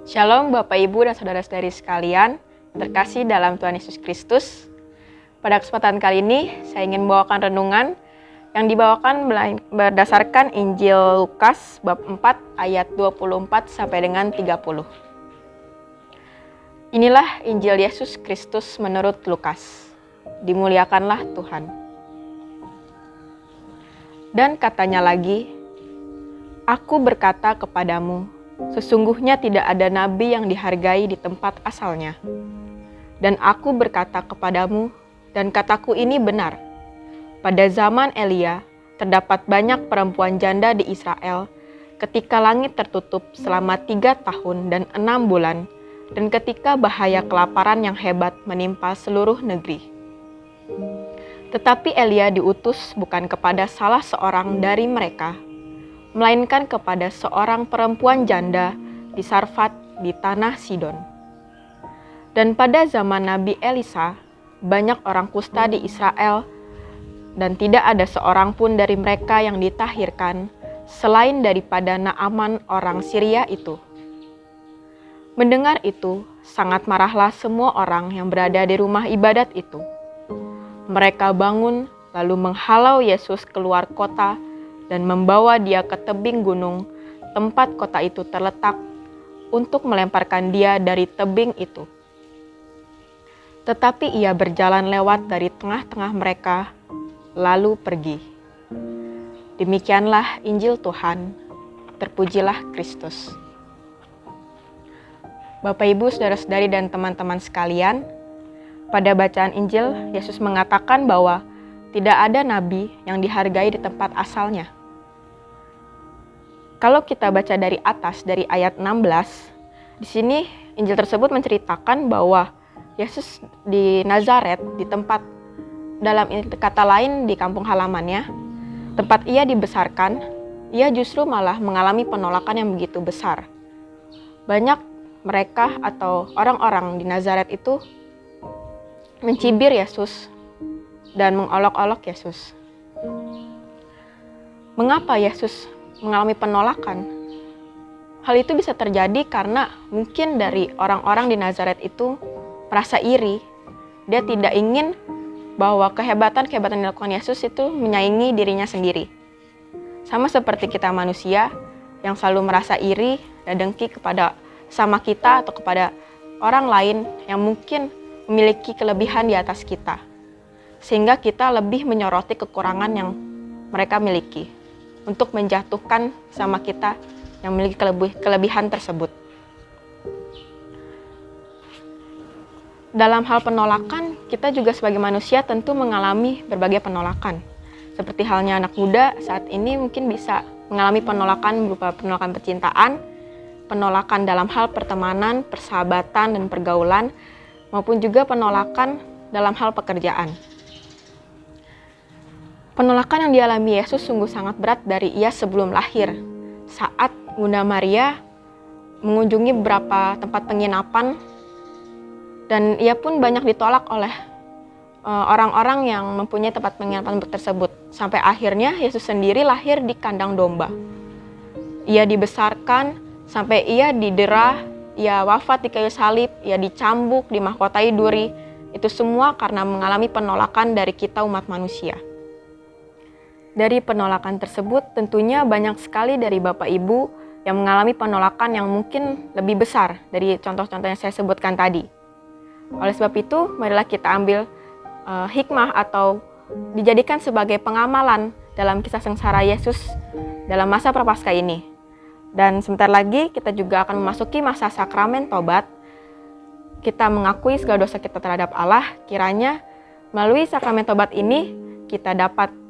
Shalom Bapak Ibu dan Saudara-saudari sekalian, terkasih dalam Tuhan Yesus Kristus. Pada kesempatan kali ini, saya ingin membawakan renungan yang dibawakan berdasarkan Injil Lukas bab 4 ayat 24 sampai dengan 30. Inilah Injil Yesus Kristus menurut Lukas. Dimuliakanlah Tuhan. Dan katanya lagi, "Aku berkata kepadamu, sesungguhnya tidak ada nabi yang dihargai di tempat asalnya. Dan aku berkata kepadamu, dan kataku ini benar. Pada zaman Elia, terdapat banyak perempuan janda di Israel, ketika langit tertutup selama 3 tahun dan 6 bulan, dan ketika bahaya kelaparan yang hebat menimpa seluruh negeri. Tetapi Elia diutus bukan kepada salah seorang dari mereka, melainkan kepada seorang perempuan janda di Sarfat di tanah Sidon. Dan pada zaman Nabi Elisa, banyak orang kusta di Israel, dan tidak ada seorang pun dari mereka yang ditahirkan, selain daripada Naaman orang Syria itu." Mendengar itu, sangat marahlah semua orang yang berada di rumah ibadat itu. Mereka bangun, lalu menghalau Yesus keluar kota, dan membawa dia ke tebing gunung, tempat kota itu terletak, untuk melemparkan dia dari tebing itu. Tetapi ia berjalan lewat dari tengah-tengah mereka, lalu pergi. Demikianlah Injil Tuhan. Terpujilah Kristus. Bapak, Ibu, Saudara-saudari, dan teman-teman sekalian, pada bacaan Injil, Yesus mengatakan bahwa tidak ada nabi yang dihargai di tempat asalnya. Kalau kita baca dari atas, dari ayat 16, di sini Injil tersebut menceritakan bahwa Yesus di Nazaret, di tempat, dalam kata lain di kampung halamannya, tempat ia dibesarkan, ia justru malah mengalami penolakan yang begitu besar. Banyak mereka atau orang-orang di Nazaret itu mencibir Yesus dan mengolok-olok Yesus. Mengapa Yesus mengalami penolakan? Hal itu bisa terjadi karena mungkin dari orang-orang di Nazaret itu merasa iri. Dia tidak ingin bahwa kehebatan-kehebatan yang dilakukan Yesus itu menyaingi dirinya sendiri. Sama seperti kita manusia yang selalu merasa iri dan dengki kepada sama kita atau kepada orang lain yang mungkin memiliki kelebihan di atas kita. Sehingga kita lebih menyoroti kekurangan yang mereka miliki, untuk menjatuhkan sama kita yang memiliki kelebihan tersebut. Dalam hal penolakan, kita juga sebagai manusia tentu mengalami berbagai penolakan. Seperti halnya anak muda saat ini mungkin bisa mengalami penolakan berupa penolakan percintaan, penolakan dalam hal pertemanan, persahabatan, dan pergaulan, maupun juga penolakan dalam hal pekerjaan. Penolakan yang dialami Yesus sungguh sangat berat dari ia sebelum lahir, saat Bunda Maria mengunjungi beberapa tempat penginapan, dan ia pun banyak ditolak oleh orang-orang yang mempunyai tempat penginapan tersebut. Sampai akhirnya Yesus sendiri lahir di kandang domba. Ia dibesarkan sampai ia didera, ia wafat di kayu salib, ia dicambuk, dimahkotai duri. Itu semua karena mengalami penolakan dari kita umat manusia. Dari penolakan tersebut tentunya banyak sekali dari Bapak Ibu yang mengalami penolakan yang mungkin lebih besar dari contoh-contoh yang saya sebutkan tadi. Oleh sebab itu, marilah kita ambil hikmah atau dijadikan sebagai pengamalan dalam kisah sengsara Yesus dalam masa Prapaskah ini. Dan sebentar lagi kita juga akan memasuki masa sakramen tobat. Kita mengakui segala dosa kita terhadap Allah. Kiranya melalui sakramen tobat ini kita dapat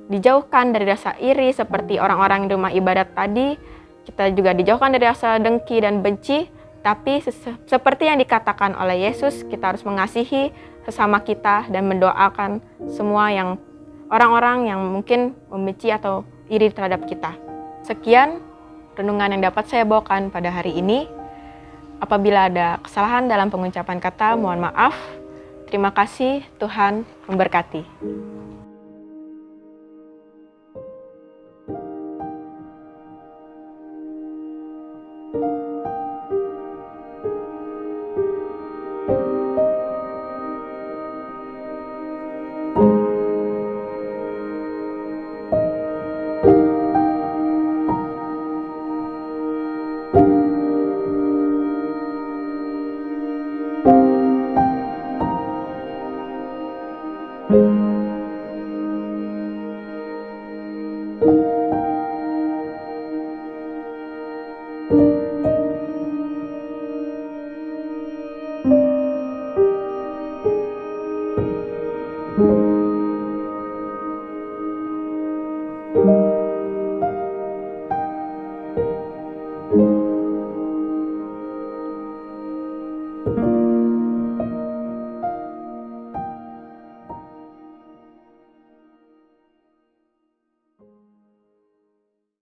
dijauhkan dari rasa iri seperti orang-orang di rumah ibadat tadi. Kita juga dijauhkan dari rasa dengki dan benci. Tapi seperti yang dikatakan oleh Yesus, kita harus mengasihi sesama kita dan mendoakan semua yang orang-orang yang mungkin membenci atau iri terhadap kita. Sekian renungan yang dapat saya bawakan pada hari ini. Apabila ada kesalahan dalam pengucapan kata, mohon maaf. Terima kasih, Tuhan memberkati. you.